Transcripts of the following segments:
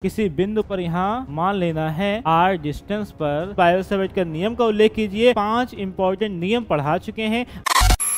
किसी बिंदु पर यहाँ मान लेना है r डिस्टेंस पर बायो-सेवर्ट का नियम का उल्लेख कीजिए। 5 इंपॉर्टेंट नियम पढ़ा चुके हैं।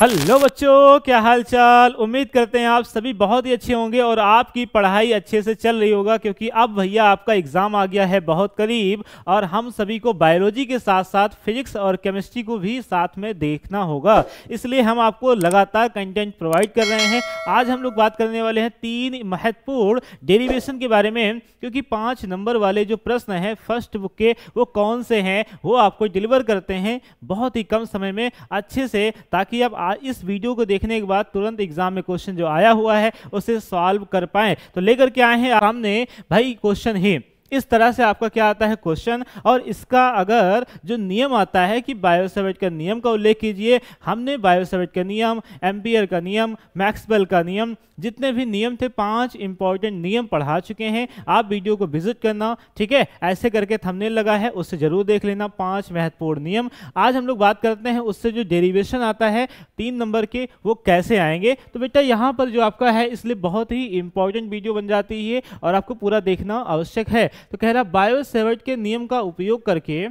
हेलो बच्चों, क्या हाल चाल। उम्मीद करते हैं आप सभी बहुत ही अच्छे होंगे और आपकी पढ़ाई अच्छे से चल रही होगा, क्योंकि अब भैया आपका एग्जाम आ गया है बहुत करीब और हम सभी को बायोलॉजी के साथ साथ फिजिक्स और केमिस्ट्री को भी साथ में देखना होगा। इसलिए हम आपको लगातार कंटेंट प्रोवाइड कर रहे हैं। आज हम लोग बात करने वाले हैं 3 महत्वपूर्ण डेरिवेशन के बारे में, क्योंकि 5 नंबर वाले जो प्रश्न हैं फर्स्ट बुक के वो कौन से हैं वो आपको डिलीवर करते हैं बहुत ही कम समय में अच्छे से, ताकि आप इस वीडियो को देखने के बाद तुरंत एग्जाम में क्वेश्चन जो आया हुआ है उसे सॉल्व कर पाएं। तो लेकर के आए हैं सामने भाई क्वेश्चन ही इस तरह से आपका क्या आता है क्वेश्चन, और इसका अगर जो नियम आता है कि बायो-सेवर्ट का नियम का उल्लेख कीजिए। हमने बायो-सेवर्ट का नियम, एम्पियर का नियम, मैक्सवेल का नियम, जितने भी नियम थे 5 इंपॉर्टेंट नियम पढ़ा चुके हैं। आप वीडियो को विजिट करना, ठीक है, ऐसे करके थंबनेल लगा है उससे जरूर देख लेना 5 महत्वपूर्ण नियम। आज हम लोग बात करते हैं उससे जो डेरिवेशन आता है 3 नंबर के वो कैसे आएंगे। तो बेटा यहाँ पर जो आपका है इसलिए बहुत ही इंपॉर्टेंट वीडियो बन जाती है और आपको पूरा देखना आवश्यक है। तो कह रहा बायो-सेवर्ट के नियम का उपयोग करके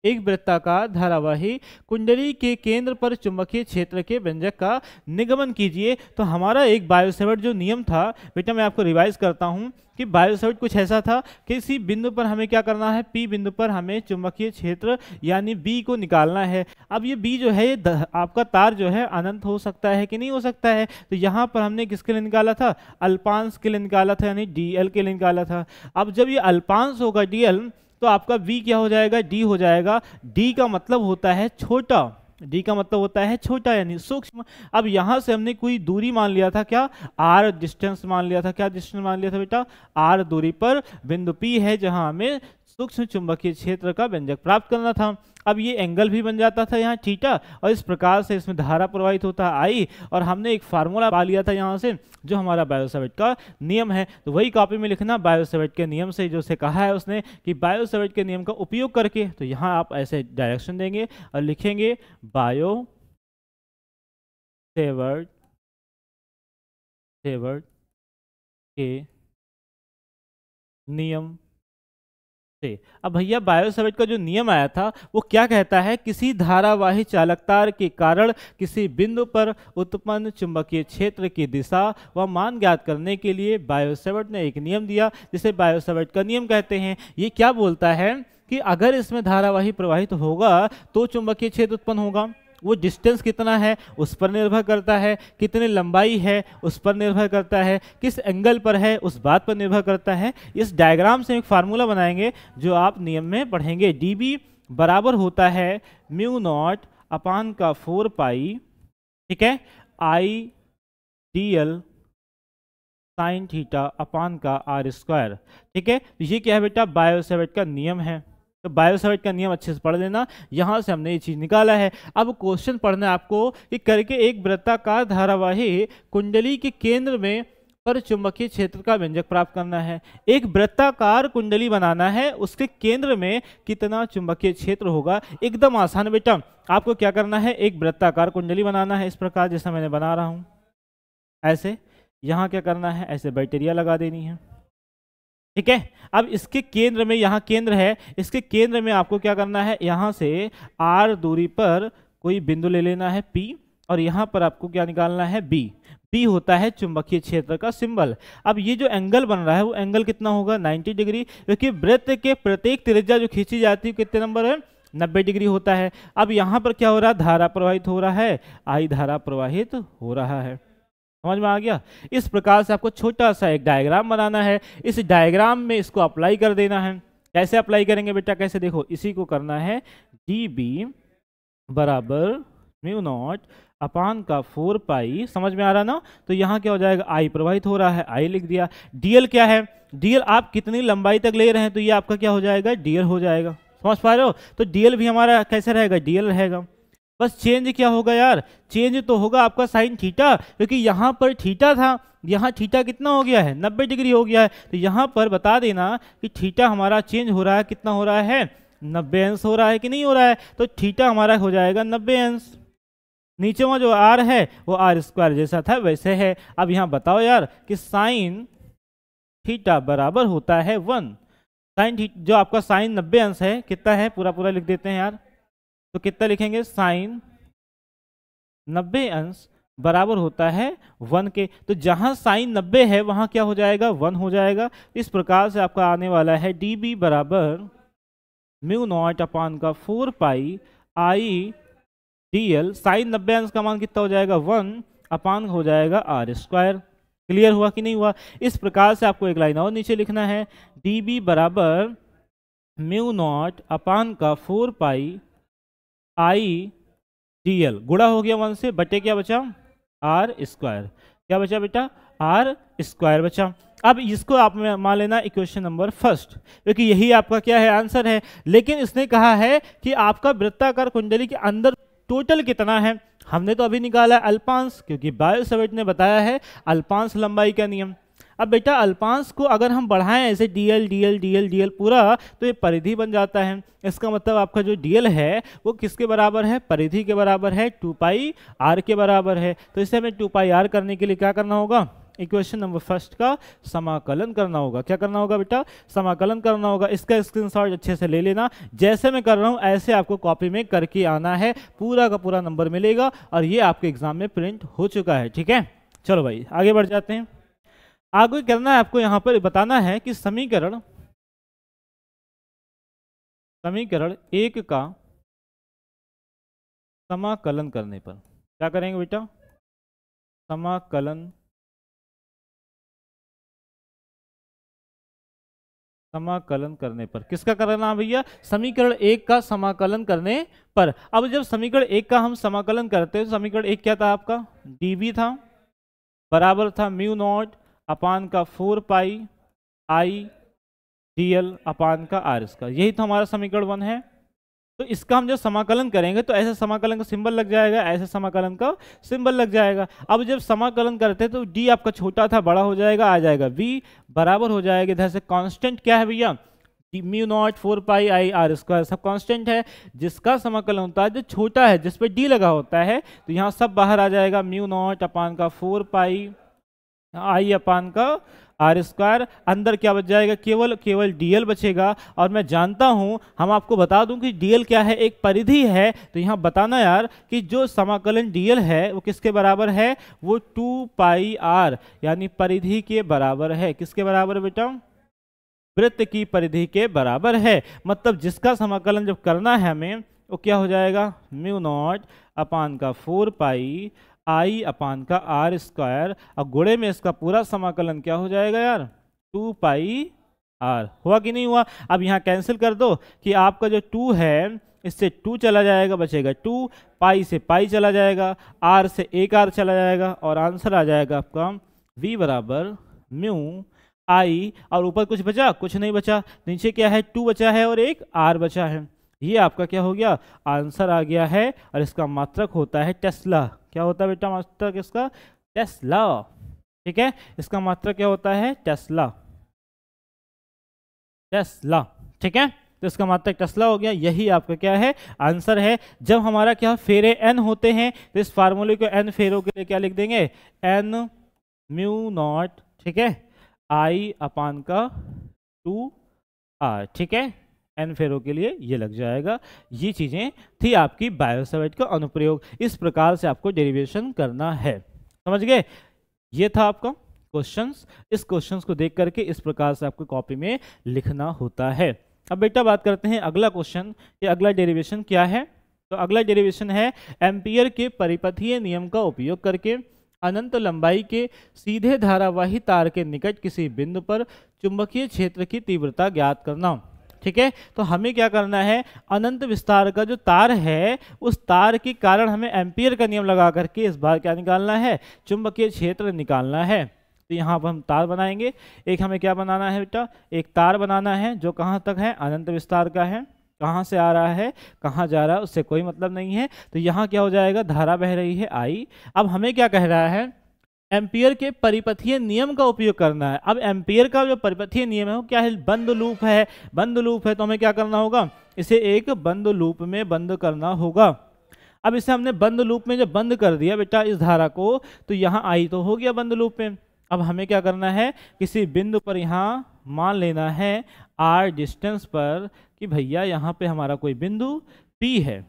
एक वृत्ताकार धारावाही कुंडली के केंद्र पर चुंबकीय क्षेत्र के व्यंजक का निगमन कीजिए। तो हमारा एक बायो-सेवर्ट जो नियम था बेटा, मैं आपको रिवाइज करता हूं कि बायो-सेवर्ट कुछ ऐसा था कि किसी बिंदु पर हमें क्या करना है, P बिंदु पर हमें चुंबकीय क्षेत्र यानी B को निकालना है। अब ये B जो है ये आपका तार जो है अनंत हो सकता है कि नहीं हो सकता है। तो यहाँ पर हमने किसके लिए निकाला था, अल्पांश के लिए निकाला था, यानी DL के लिए निकाला था। अब जब ये अल्पांश होगा DL तो आपका V क्या हो जाएगा, D हो जाएगा। D का मतलब होता है छोटा, D का मतलब होता है छोटा यानी सूक्ष्म। अब यहां से हमने कोई दूरी मान लिया था, क्या R डिस्टेंस मान लिया था। क्या डिस्टेंस मान लिया था बेटा, R दूरी पर बिंदु P है जहां हमें सूक्ष्म चुंबकीय क्षेत्र का व्यंजक प्राप्त करना था। अब ये एंगल भी बन जाता था यहाँ थीटा, और इस प्रकार से इसमें धारा प्रवाहित होता है I, और हमने एक फार्मूला पा लिया था यहाँ से जो हमारा बायो-सेवर्ट का नियम है। तो वही कॉपी में लिखना बायो-सेवर्ट के नियम से, जो से कहा है उसने कि बायो-सेवर्ट के नियम का उपयोग करके। तो यहाँ आप ऐसे डायरेक्शन देंगे और लिखेंगे बायो-सेवर्ट के नियम। अब भैया बायो-सेवर्ट का जो नियम आया था वो क्या कहता है, किसी धारावाही चालकतार के कारण किसी बिंदु पर उत्पन्न चुंबकीय क्षेत्र की दिशा व मान ज्ञात करने के लिए बायो-सेवर्ट ने एक नियम दिया जिसे बायो-सेवर्ट का नियम कहते हैं। ये क्या बोलता है कि अगर इसमें धारावाही प्रवाहित होगा तो चुंबकीय क्षेत्र उत्पन्न होगा। वो डिस्टेंस कितना है उस पर निर्भर करता है, कितनी लंबाई है उस पर निर्भर करता है, किस एंगल पर है उस बात पर निर्भर करता है। इस डायग्राम से एक फार्मूला बनाएंगे जो आप नियम में पढ़ेंगे। dB बराबर होता है म्यू नॉट अपान का 4 पाई, ठीक है, I dl sine theta upon का r², ठीक है। ये क्या है बेटा, बायो-सेवर्ट का नियम है। तो बायो-सेवर्ट का नियम अच्छे से पढ़ लेना, यहाँ से हमने ये चीज निकाला है। अब क्वेश्चन पढ़ना है आपको कि करके एक वृत्ताकार धारावाही कुंडली के केंद्र में पर चुंबकीय क्षेत्र का व्यंजक प्राप्त करना है। एक वृत्ताकार कुंडली बनाना है, उसके केंद्र में कितना चुंबकीय क्षेत्र होगा। एकदम आसान बेटा, आपको क्या करना है, एक वृत्ताकार कुंडली बनाना है इस प्रकार जैसा मैंने बना रहा हूं। ऐसे यहाँ क्या करना है, ऐसे बैक्टीरिया लगा देनी है, ठीक है। अब इसके केंद्र में, यहाँ केंद्र है, इसके केंद्र में आपको क्या करना है, यहाँ से R दूरी पर कोई बिंदु ले लेना है P, और यहाँ पर आपको क्या निकालना है B। B होता है चुंबकीय क्षेत्र का सिंबल। अब ये जो एंगल बन रहा है वो एंगल कितना होगा, 90 डिग्री, क्योंकि वृत्त के प्रत्येक त्रिज्या जो खींची जाती है कितने नंबर है, 90 डिग्री होता है। अब यहाँ पर क्या हो रहा है, धारा प्रवाहित हो रहा है, I धारा प्रवाहित हो रहा है। समझ में आ गया। इस प्रकार से आपको छोटा सा एक डायग्राम बनाना है, इस डायग्राम में इसको अप्लाई कर देना है। कैसे अप्लाई करेंगे बेटा, कैसे, देखो इसी को करना है dB बराबर म्यू नॉट अपान का 4 पाई, समझ में आ रहा ना। तो यहाँ क्या हो जाएगा, I प्रवाहित हो रहा है, I लिख दिया। DL क्या है, DL आप कितनी लंबाई तक ले रहे हैं, तो ये आपका क्या हो जाएगा, DL हो जाएगा। समझ पा रहे हो। तो DL भी हमारा कैसे रहेगा, DL रहेगा। बस चेंज क्या होगा यार, चेंज तो होगा आपका साइन थीटा, क्योंकि यहाँ पर थीटा था, यहाँ थीटा कितना हो गया है, 90 डिग्री हो गया है। तो यहाँ पर बता देना कि थीटा हमारा चेंज हो रहा है, कितना हो रहा है, 90 अंश हो रहा है कि नहीं हो रहा है। तो थीटा हमारा हो जाएगा 90 अंश। नीचे में जो R है वो R² जैसा था वैसे है। अब यहाँ बताओ यार कि साइन थीटा बराबर होता है 1। साइन थीटा जो आपका साइन 90 अंश है कितना है, पूरा पूरा लिख देते हैं यार, तो कितना लिखेंगे, साइन 90 अंश बराबर होता है 1 के। तो जहां साइन 90 है वहां क्या हो जाएगा, 1 हो जाएगा। इस प्रकार से आपका आने वाला है dB बराबर म्यू नॉट अपान का 4 पाई आई dl। साइन 90 अंश का मान कितना हो जाएगा, 1 अपान हो जाएगा r स्क्वायर। क्लियर हुआ कि नहीं हुआ। इस प्रकार से आपको एक लाइन और नीचे लिखना है, dB बराबर म्यू नॉट अपान का 4 पाई आई dl, गुणा हो गया 1 से, बटे क्या बचा, r स्क्वायर। क्या बचा बेटा, r स्क्वायर बचा। अब इसको आप मान लेना इक्वेशन नंबर फर्स्ट, क्योंकि यही आपका क्या है, आंसर है। लेकिन इसने कहा है कि आपका वृत्ताकार कुंडली के अंदर टोटल कितना है। हमने तो अभी निकाला अल्पांश, क्योंकि बायोसैवर्ट ने बताया है अल्पांश लंबाई का नियम। अब बेटा अल्पांश को अगर हम बढ़ाएं ऐसे dl dl dl dl पूरा, तो ये परिधि बन जाता है। इसका मतलब आपका जो dl है वो किसके बराबर है, परिधि के बराबर है, 2 पाई r के बराबर है। तो इसे हमें 2 पाई r करने के लिए क्या करना होगा, इक्वेशन नंबर फर्स्ट का समाकलन करना होगा। क्या करना होगा बेटा, समाकलन करना होगा। इसका स्क्रीनशॉट अच्छे से ले लेना, जैसे मैं कर रहा हूं ऐसे आपको कॉपी में करके आना है, पूरा का पूरा नंबर मिलेगा और ये आपके एग्जाम में प्रिंट हो चुका है। ठीक है, चलो भाई आगे बढ़ जाते हैं। आगे करना है आपको, यहाँ पर बताना है कि समीकरण 1 का समाकलन करने पर क्या करेंगे बेटा, समाकलन करने पर किसका करना है भैया, समीकरण 1 का समाकलन करने पर। अब जब समीकरण 1 का हम समाकलन करते हैं, समीकरण 1 क्या था आपका, dV था, बराबर था म्यू नॉट अपान का 4 पाई आई dl अपान का r स्क्वायर। यही तो हमारा समीकरण 1 है। तो इसका हम जब समाकलन करेंगे तो ऐसे समाकलन का सिंबल लग जाएगा, ऐसे समाकलन का सिंबल लग जाएगा। अब जब समाकलन करते हैं तो d आपका छोटा था बड़ा हो जाएगा, आ जाएगा v बराबर हो जाएगा, इधर से कांस्टेंट क्या है भैया, म्यू नॉट 4 पाई आई r स्क्वायर, सब कांस्टेंट है। जिसका समाकलन होता है जो छोटा है, जिस पे d लगा होता है, तो यहाँ सब बाहर आ जाएगा, म्यू नॉट अपान का 4 पाई आई अपान का आर स्क्वायर। अंदर क्या बच जाएगा, केवल dl बचेगा। और मैं जानता हूं, हम आपको बता दूं कि dl क्या है, एक परिधि है। तो यहाँ बताना यार कि जो समाकलन dl है वो किसके बराबर है, वो 2 पाई r यानी परिधि के बराबर है। किसके बराबर बेटा, वृत्त की परिधि के बराबर है। मतलब जिसका समाकलन जब करना है हमें, वो क्या हो जाएगा, म्यू नॉट अपान का 4 पाई आई अपान का आर स्क्वायर, और गुणे में इसका पूरा समाकलन क्या हो जाएगा यार, 2 पाई आर। हुआ कि नहीं हुआ। अब यहाँ कैंसिल कर दो कि आपका जो 2 है इससे 2 चला जाएगा, बचेगा 2, पाई से पाई चला जाएगा, आर से एक आर चला जाएगा, और आंसर आ जाएगा आपका v बराबर म्यू आई। और ऊपर कुछ बचा, कुछ नहीं बचा, नीचे क्या है, 2 बचा है और एक आर बचा है। ये आपका क्या हो गया, आंसर आ गया है। और इसका मात्रक होता है टेस्ला। क्या होता है बेटा मात्रक इसका, टेस्ला। ठीक है, इसका मात्रक क्या होता है, टेस्ला। ठीक है, तो इसका मात्रक टेस्ला हो गया। यही आपका क्या है, आंसर है। जब हमारा क्या फेरे n होते हैं तो इस फार्मूले को n फेरों के लिए क्या लिख देंगे, n म्यू नॉट, ठीक है, आई अपान का 2 r। ठीक है, n फेरों के लिए ये लग जाएगा। ये चीजें थी आपकी बायोसैवर्ट का अनुप्रयोग। इस प्रकार से आपको डेरिवेशन करना है, समझ गए। ये था आपका क्वेश्चंस। इस क्वेश्चंस को देख करके इस प्रकार से आपको कॉपी में लिखना होता है। अब बेटा बात करते हैं अगला क्वेश्चन, ये अगला डेरिवेशन क्या है। तो अगला डेरिवेशन है, एम्पियर के परिपथीय नियम का उपयोग करके अनंत लंबाई के सीधे धारावाही तार के निकट किसी बिंदु पर चुंबकीय क्षेत्र की तीव्रता ज्ञात करना। ठीक है, तो हमें क्या करना है, अनंत विस्तार का जो तार है उस तार के कारण हमें एम्पियर का नियम लगा करके इस बार क्या निकालना है, चुंबकीय क्षेत्र निकालना है। तो यहाँ पर हम तार बनाएंगे। एक हमें क्या बनाना है बेटा, एक तार बनाना है जो कहाँ तक है, अनंत विस्तार का है। कहाँ से आ रहा है, कहाँ जा रहा है, उससे कोई मतलब नहीं है। तो यहाँ क्या हो जाएगा, धारा बह रही है आई। अब हमें क्या कह रहा है, एम्पियर के परिपथीय नियम का उपयोग करना है। अब एम्पियर का जो परिपथीय नियम है वो क्या है, बंद लूप है। बंद लूप है तो हमें क्या करना होगा, इसे एक बंद लूप में बंद करना होगा। अब इसे हमने बंद लूप में जब बंद कर दिया बेटा इस धारा को, तो यहाँ आई तो हो गया बंद लूप में। अब हमें क्या करना है, किसी बिंदु पर यहाँ मान लेना है r डिस्टेंस पर कि भैया यहाँ पे हमारा कोई बिंदु P है,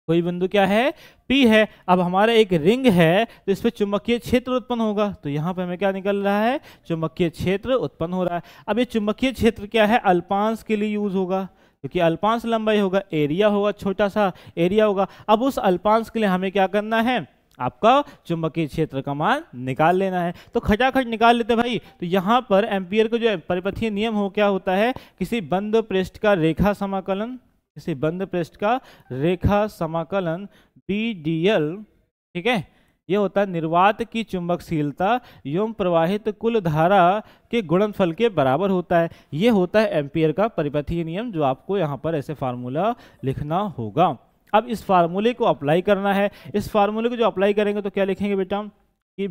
कोई बिंदु क्या है, P है। अब हमारा एक रिंग है तो इस पर चुंबकीय क्षेत्र उत्पन्न होगा, तो यहाँ पे हमें क्या निकल रहा है, चुंबकीय क्षेत्र उत्पन्न हो रहा है। अब ये चुंबकीय क्षेत्र क्या है, अल्पांश के लिए यूज होगा, क्योंकि अल्पांश लंबाई होगा, एरिया होगा, छोटा सा एरिया होगा। अब उस अल्पांश के लिए हमें क्या करना है, आपका चुंबकीय क्षेत्र का मान निकाल लेना है। तो खटाखट निकाल लेते हैं भाई। तो यहाँ पर एम्पियर का जो परिपथीय नियम हो क्या होता है, किसी बंद पृष्ठ का रेखा समाकलन, किसी बंद पृष्ठ का रेखा समाकलन BDL, ठीक है, ये होता है निर्वात की चुंबकशीलता एवं प्रवाहित कुल धारा के गुणनफल के बराबर होता है। ये होता है एम्पियर का परिपथीय नियम, जो आपको यहाँ पर ऐसे फार्मूला लिखना होगा। अब इस फार्मूले को अप्लाई करना है। इस फार्मूले को जो अप्लाई करेंगे तो क्या लिखेंगे बेटा, कि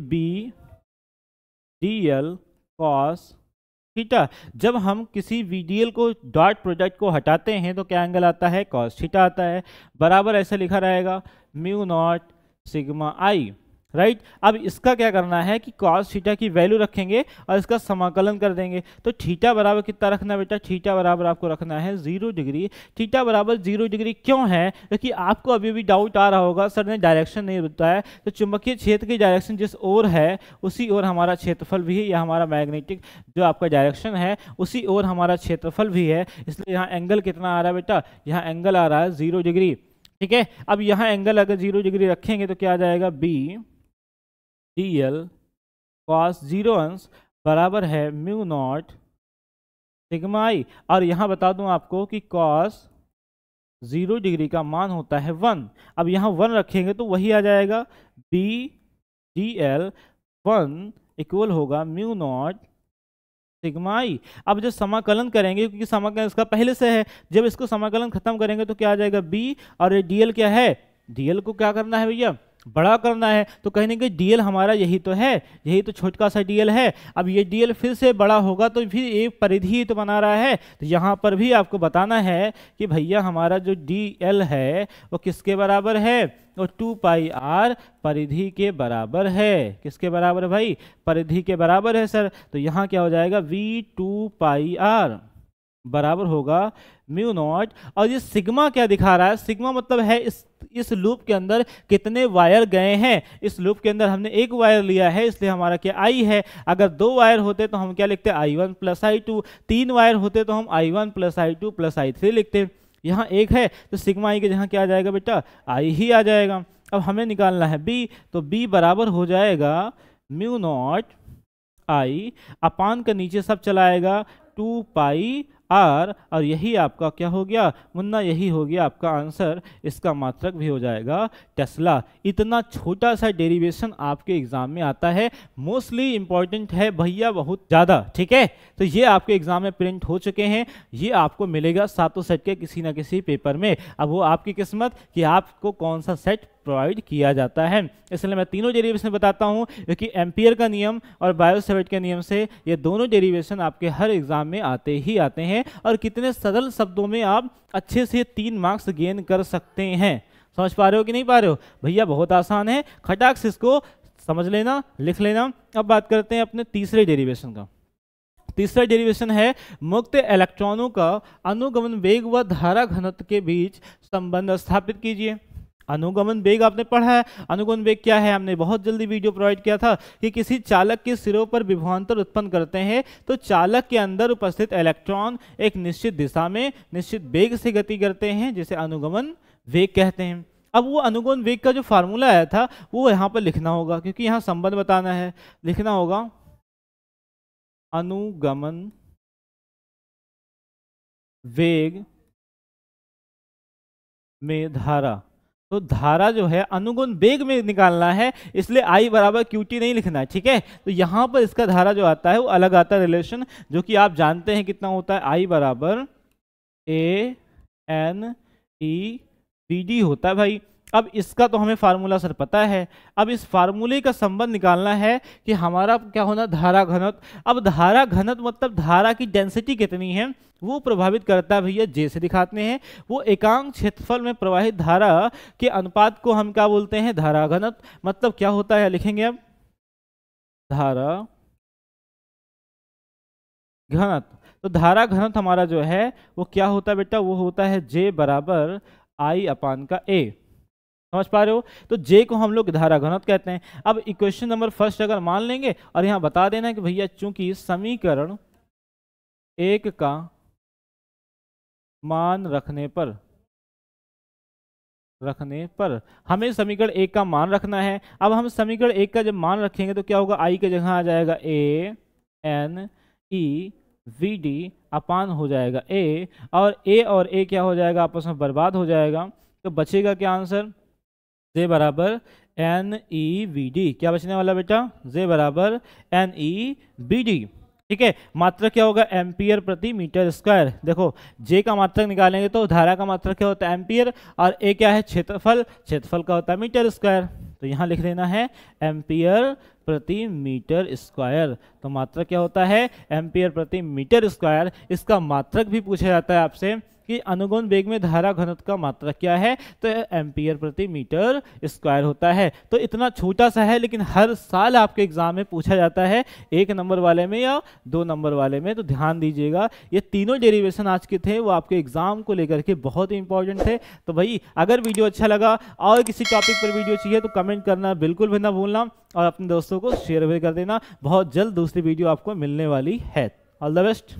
BDL cos थीटा। जब हम किसी VDL को डॉट प्रोडक्ट को हटाते हैं तो क्या एंगल आता है, cos थीटा आता है, बराबर ऐसे लिखा रहेगा म्यू नॉट सिग्मा आई, राइट। अब इसका क्या करना है कि cos थीटा की वैल्यू रखेंगे और इसका समाकलन कर देंगे। तो थीटा बराबर कितना रखना है बेटा, थीटा बराबर आपको रखना है 0 डिग्री। थीटा बराबर 0 डिग्री क्यों है, क्योंकि आपको अभी भी डाउट आ रहा होगा, सर ने डायरेक्शन नहीं बताया। तो चुंबकीय क्षेत्र की डायरेक्शन जिस ओर है उसी ओर हमारा क्षेत्रफल भी है, या हमारा मैग्नेटिक जो आपका डायरेक्शन है उसी ओर हमारा क्षेत्रफल भी है। इसलिए यहाँ एंगल कितना आ रहा है बेटा, यहाँ एंगल आ रहा है 0 डिग्री, ठीक है। अब यहाँ एंगल अगर 0 डिग्री रखेंगे तो क्या आ जाएगा, BDL cos 0 अंश बराबर है म्यू नॉट सिग्मा आई। और यहाँ बता दूं आपको कि cos 0 डिग्री का मान होता है 1। अब यहाँ 1 रखेंगे तो वही आ जाएगा, BDL 1 इक्वल होगा म्यू नॉट सिग्मा आई। अब जब समाकलन करेंगे, क्योंकि समाकलन इसका पहले से है, जब इसको समाकलन खत्म करेंगे तो क्या आ जाएगा, B, और ये DL क्या है, DL को क्या करना है भैया, बड़ा करना है। तो कहने के DL हमारा यही तो है, यही तो छोटा सा DL है। अब ये DL फिर से बड़ा होगा तो फिर एक परिधि तो बना रहा है, तो यहाँ पर भी आपको बताना है कि भैया हमारा जो DL है वो किसके बराबर है, वो 2 पाई r परिधि के बराबर है। किसके बराबर है भाई, परिधि के बराबर है सर। तो यहाँ क्या हो जाएगा, V2 पाई r बराबर होगा म्यू नॉट। और ये सिग्मा क्या दिखा रहा है, सिग्मा मतलब है इस लूप के अंदर कितने वायर गए हैं। इस लूप के अंदर हमने एक वायर लिया है, इसलिए हमारा क्या आई है। अगर 2 वायर होते तो हम क्या लिखते, I1 प्लस I2। 3 वायर होते तो हम I1 plus I2 plus I3 लिखते। यहाँ एक है तो सिग्मा आई के जहाँ क्या आ जाएगा बेटा, आई ही आ जाएगा। अब हमें निकालना है B, तो B बराबर हो जाएगा म्यू नॉट आई, अपान का नीचे सब चलाएगा 2 पाई r, और यही आपका क्या हो गया मुन्ना, यही हो गया आपका आंसर। इसका मात्रक भी हो जाएगा टेस्ला। इतना छोटा सा डेरिवेशन आपके एग्जाम में आता है, मोस्टली इंपॉर्टेंट है भैया, बहुत ज़्यादा, ठीक है। तो ये आपके एग्जाम में प्रिंट हो चुके हैं, ये आपको मिलेगा सातों सेट के किसी ना किसी पेपर में। अब वो आपकी किस्मत कि आपको कौन सा सेट प्रोवाइड किया जाता है। इसलिए मैं तीनों डेरिवेशन बताता हूं, क्योंकि एम्पियर का नियम और बायो-सैवर्ट के नियम से ये दोनों डेरिवेशन आपके हर एग्जाम में आते ही आते हैं, और कितने सरल शब्दों में आप अच्छे से 3 मार्क्स गेन कर सकते हैं। समझ पा रहे हो कि नहीं पा रहे हो भैया, बहुत आसान है, खटाक से इसको समझ लेना, लिख लेना। अब बात करते हैं अपने तीसरे डेरिवेशन का। तीसरा डेरिवेशन है, मुक्त इलेक्ट्रॉनों का अनुगमन वेग व धारा घनत्व के बीच संबंध स्थापित कीजिए। अनुगमन वेग आपने पढ़ा है, अनुगमन वेग क्या है, हमने बहुत जल्दी वीडियो प्रोवाइड किया था कि किसी चालक के सिरों पर विभवांतर उत्पन्न करते हैं तो चालक के अंदर उपस्थित इलेक्ट्रॉन एक निश्चित दिशा में निश्चित वेग से गति करते हैं, जिसे अनुगमन वेग कहते हैं। अब वो अनुगमन वेग का जो फार्मूला आया था वो यहाँ पर लिखना होगा, क्योंकि यहाँ संबंध बताना है। लिखना होगा अनुगमन वेग में धारा, तो धारा जो है अनुगमन वेग में निकालना है, इसलिए I बराबर QT नहीं लिखना है, ठीक है। तो यहाँ पर इसका धारा जो आता है वो अलग आता है रिलेशन, जो कि आप जानते हैं कितना होता है, I बराबर ANEBD होता है भाई। अब इसका तो हमें फार्मूला सर पता है, अब इस फार्मूले का संबंध निकालना है कि हमारा क्या होना, धारा घनत्व। अब धारा घनत्व मतलब धारा की डेंसिटी कितनी है वो प्रभावित करता है भैया, जैसे दिखाते हैं, वो एकांक क्षेत्रफल में प्रवाहित धारा के अनुपात को हम क्या बोलते हैं, धारा घनत्व। मतलब क्या होता है, लिखेंगे अब धारा घनत्व। तो धारा घनत्व हमारा जो है वो क्या होता है बेटा, वो होता है J बराबर I अपान का A। समझ पा रहे हो? तो J को हम लोग धारा घनत्व कहते हैं। अब इक्वेशन नंबर फर्स्ट अगर मान लेंगे और यहाँ बता देना कि भैया चूंकि समीकरण 1 का मान रखने पर हमें समीकरण 1 का मान रखना है। अब हम समीकरण 1 का जब मान रखेंगे तो क्या होगा, I की जगह आ जाएगा A N E V D अपान हो जाएगा A, और A क्या हो जाएगा, आपस में बर्बाद हो जाएगा। तो बचेगा क्या आंसर, J बराबर NEVD। क्या बचने वाला बेटा, J बराबर NEVD। ठीक है, मात्रक क्या होगा, एम्पियर प्रति मीटर स्क्वायर। देखो J का मात्रक निकालेंगे तो धारा का मात्रक क्या होता है, एम्पियर, और A क्या है, क्षेत्रफल का होता है मीटर स्क्वायर। तो यहाँ लिख लेना है एम्पियर प्रति मीटर स्क्वायर। तो मात्रक क्या होता है, एम्पियर प्रति मीटर स्क्वायर। इसका मात्रक भी पूछा जाता है आपसे कि अनुगुण वेग में धारा घनत्व का मात्रक क्या है, तो एम्पियर प्रति मीटर स्क्वायर होता है। तो इतना छोटा सा है लेकिन हर साल आपके एग्जाम में पूछा जाता है, 1 नंबर वाले में या 2 नंबर वाले में। तो ध्यान दीजिएगा, ये तीनों डेरिवेशन आज के थे वो आपके एग्जाम को लेकर के बहुत ही इंपॉर्टेंट थे। तो भाई अगर वीडियो अच्छा लगा और किसी टॉपिक पर वीडियो चाहिए तो कमेंट करना बिल्कुल भी ना भूलना, और अपने दोस्तों को शेयर भी कर देना। बहुत जल्द दूसरी वीडियो आपको मिलने वाली है। All the best.